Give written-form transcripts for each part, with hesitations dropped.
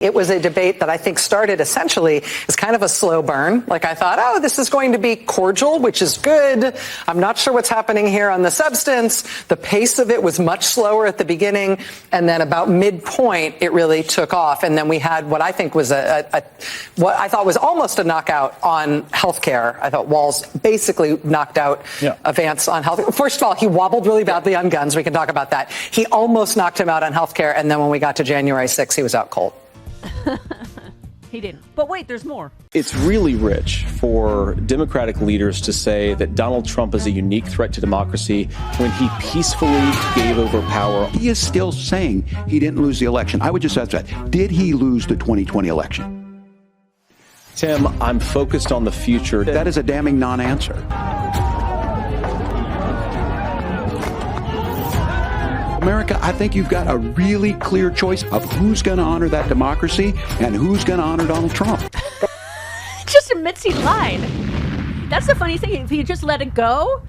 It was a debate that I think started essentially as kind of a slow burn. Like I thought, oh, this is going to be cordial, which is good. I'm not sure what's happening here on the substance. The pace of it was much slower at the beginning. And then about midpoint, it really took off. And then we had what I think was what I thought was almost a knockout on healthcare. I thought Walz basically knocked out Vance on health. First of all, he wobbled really badly on guns. We can talk about that. He almost knocked him out on healthcare. And then when we got to January 6th, he was out cold. He didn't. But wait, there's more. It's really rich for Democratic leaders to say that Donald Trump is a unique threat to democracy when he peacefully gave over power. He is still saying he didn't lose the election. I would just ask that. Did he lose the 2020 election? Tim, I'm focused on the future. That is a damning non-answer. America, I think you've got a really clear choice of who's going to honor that democracy and who's going to honor Donald Trump. Just admits he lied. That's the funny thing. If you just let it go,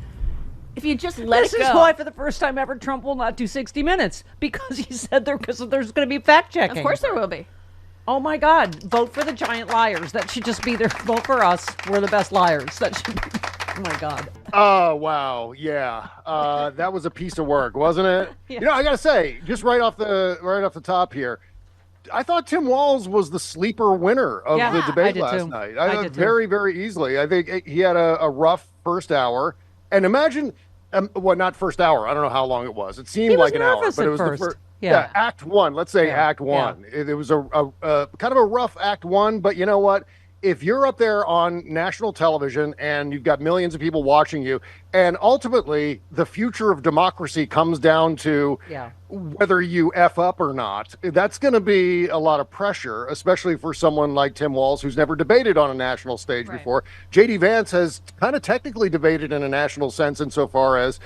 This is why, for the first time ever, Trump will not do 60 Minutes. Because he said because there's going to be fact-checking. Of course there will be. Oh, my God. Vote for the giant liars. That should just be their vote for us. We're the best liars. That should be... Oh, my God. Oh, wow. Yeah. That was a piece of work, wasn't it? Yeah. You know, I got to say, just right off the top here, I thought Tim Walz was the sleeper winner of the debate last night. I thought very, very easily. I think he had a rough first hour. And imagine, not first hour. I don't know how long it was. It seemed like an hour. But it was first. the first. Yeah, Act One. Let's say Act One. Yeah. It was a kind of a rough Act One, but you know what? If you're up there on national television and you've got millions of people watching you, and ultimately the future of democracy comes down to whether you F up or not, that's going to be a lot of pressure, especially for someone like Tim Walz, who's never debated on a national stage before. J.D. Vance has kind of technically debated in a national sense insofar as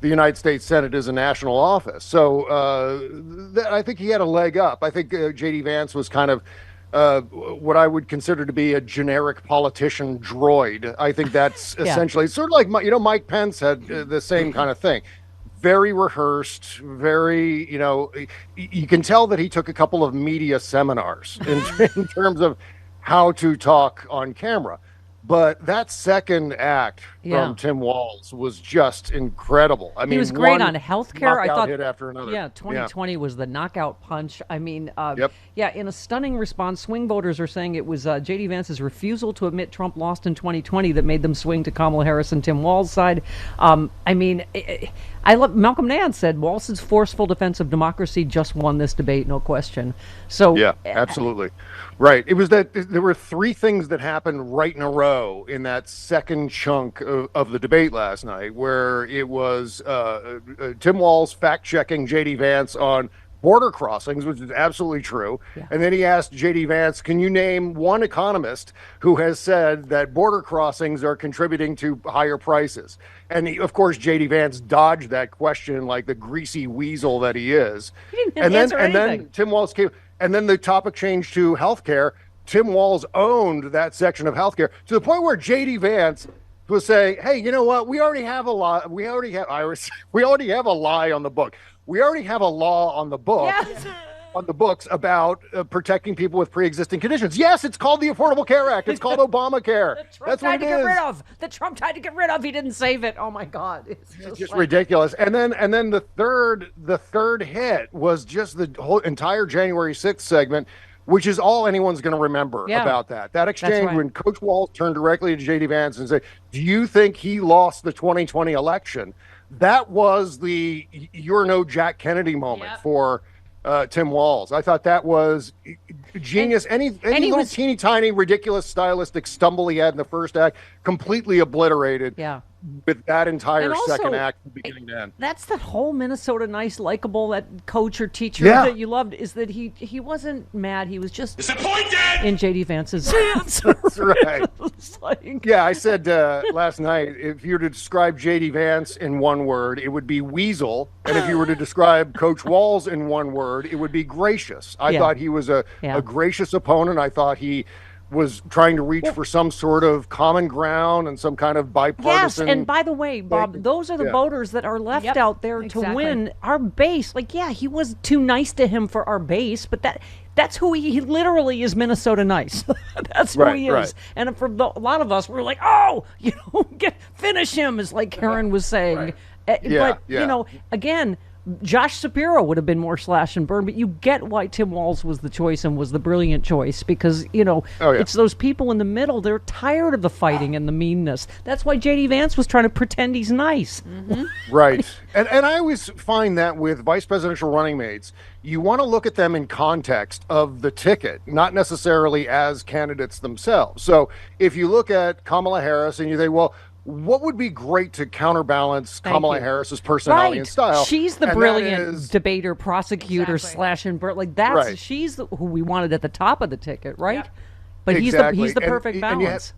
the United States Senate is a national office. So I think he had a leg up. I think J.D. Vance was kind of what I would consider to be a generic politician droid. I think that's essentially sort of like, Mike Pence had the same kind of thing. Very rehearsed, very, you can tell that he took a couple of media seminars in terms of how to talk on camera. But that second act from Tim Walz was just incredible. I mean, he was great on healthcare. I thought hit after another. 2020 was the knockout punch. I mean, in a stunning response, swing voters are saying it was J.D. Vance's refusal to admit Trump lost in 2020 that made them swing to Kamala Harris and Tim Walz's side. I love Malcolm Nance said Walz's forceful defense of democracy just won this debate, no question. So yeah, absolutely. Right. It was that there were three things that happened right in a row in that second chunk of the debate last night, where it was Tim Walz fact-checking J.D. Vance on border crossings, which is absolutely true. Yeah. And then he asked J.D. Vance, can you name one economist who has said that border crossings are contributing to higher prices? And of course, J.D. Vance dodged that question like the greasy weasel that he is. He didn't answer anything. Then Tim Walz came. And then the topic changed to healthcare. Tim Walz owned that section of healthcare to the point where J.D. Vance was saying, "Hey, you know what? We already have a lie. We already have a lie on the book. We already have a law on the book." Yes. On the books about protecting people with pre-existing conditions. Yes, it's called the Affordable Care Act. It's called Obamacare. That's what it is. The Trump tried to get rid of. He didn't save it. Oh my God, it's just ridiculous. And then the third hit was just the whole entire January 6th segment, which is all anyone's going to remember about that. That exchange when Coach Walz turned directly to J.D. Vance and said, "Do you think he lost the 2020 election?" That was the "you're no Jack Kennedy" moment for Tim Walz. I thought that was genius. Any little teeny tiny ridiculous stylistic stumble he had in the first act completely obliterated with that entire second act from beginning to end. That's the whole Minnesota nice, likable, that coach or teacher that you loved, is that he wasn't mad. He was just disappointed in J.D. Vance's answer. That's right. I said last night, if you were to describe J.D. Vance in one word, it would be weasel. And if you were to describe Coach Walz in one word, it would be gracious. I thought he was a gracious opponent. I thought he was trying to reach for some sort of common ground and some kind of bipartisan. Yes, and by the way, Bob, those are the voters that are left out there to win our base. Like, he was too nice to him for our base, but That's who he literally is. Minnesota nice. That's who he is. Right. And for a lot of us, we're like, finish him, as like Karen was saying. But again, Josh Shapiro would have been more slash and burn, but you get why Tim Walz was the choice and was the brilliant choice, because, it's those people in the middle. They're tired of the fighting and the meanness. That's why J.D. Vance was trying to pretend he's nice. Mm-hmm. Right. And I always find that with vice presidential running mates, you want to look at them in context of the ticket, not necessarily as candidates themselves. So if you look at Kamala Harris and you think, well, what would be great to counterbalance Kamala Harris's personality and style? She's the brilliant debater, prosecutor, slash and burn. Like that's she's who we wanted at the top of the ticket, right? Yeah. But he's the perfect balance.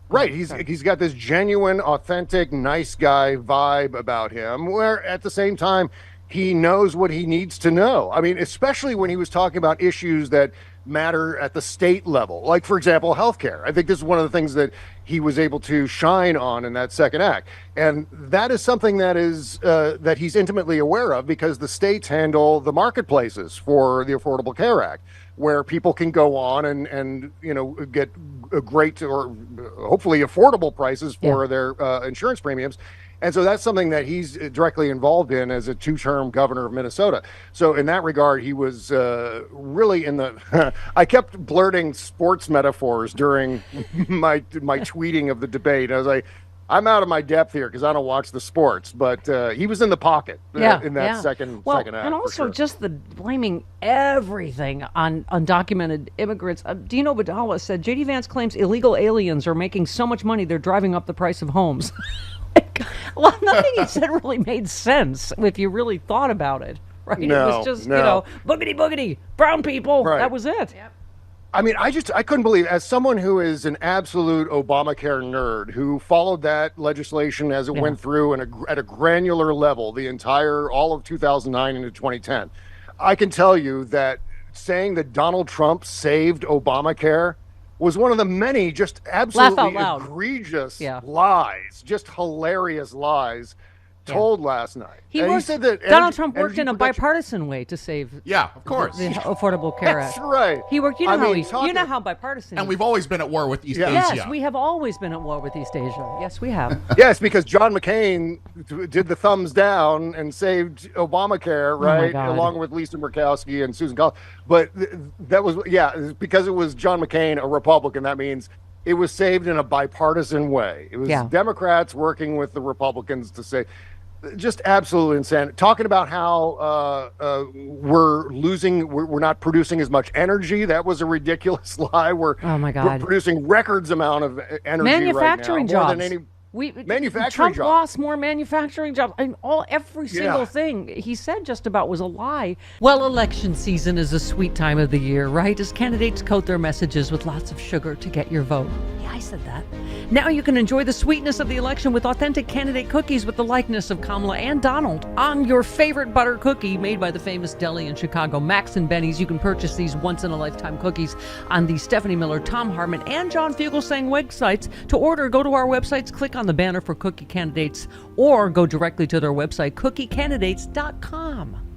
Right. He's got this genuine, authentic, nice guy vibe about him, where at the same time he knows what he needs to know. I mean, especially when he was talking about issues that matter at the state level, like, for example, healthcare. I think this is one of the things that he was able to shine on in that second act. And that is something that is that he's intimately aware of, because the states handle the marketplaces for the Affordable Care Act, where people can go on and get a great or hopefully affordable prices for their insurance premiums. And so that's something that he's directly involved in as a two-term governor of Minnesota. So in that regard, he was really in the I kept blurting sports metaphors during my tweeting of the debate. I was like, I'm out of my depth here because I don't watch the sports, but he was in the pocket in that second act. And also just the blaming everything on undocumented immigrants. Dino Badala said, J.D. Vance claims illegal aliens are making so much money they're driving up the price of homes. Well, nothing he said really made sense if you really thought about it, right? No, it was just, boogity boogity, brown people. Right. That was it. Yep. I mean, I couldn't believe, as someone who is an absolute Obamacare nerd, who followed that legislation as it went through and at a granular level, all of 2009 into 2010, I can tell you that saying that Donald Trump saved Obamacare was one of the many just absolutely egregious lies, just hilarious lies told last night. He said that Donald Trump worked in a bipartisan way to save of course. the Affordable Care Act. That's right. He worked, you know how bipartisan. And we've always been at war with East Asia. Yes, we have always been at war with East Asia. Yes, we have. Yes, because John McCain did the thumbs down and saved Obamacare, right? Along with Lisa Murkowski and Susan Collins. But that was, because it was John McCain, a Republican, that means it was saved in a bipartisan way. It was Democrats working with the Republicans to say, just absolutely insane. Talking about how we're not producing as much energy. That was a ridiculous lie. We're producing records amount of energy manufacturing right now, jobs. More than any manufacturing Trump jobs. Lost more manufacturing jobs. I mean, every single thing he said just about was a lie. Well, election season is a sweet time of the year, right? As candidates coat their messages with lots of sugar to get your vote. Yeah, I said that. Now you can enjoy the sweetness of the election with authentic candidate cookies with the likeness of Kamala and Donald on your favorite butter cookie made by the famous deli in Chicago, Max and Benny's. You can purchase these once-in-a-lifetime cookies on the Stephanie Miller, Tom Harmon, and John Fugelsang websites. To order, go to our websites, click on the banner for cookie candidates, or go directly to their website, cookiecandidates.com.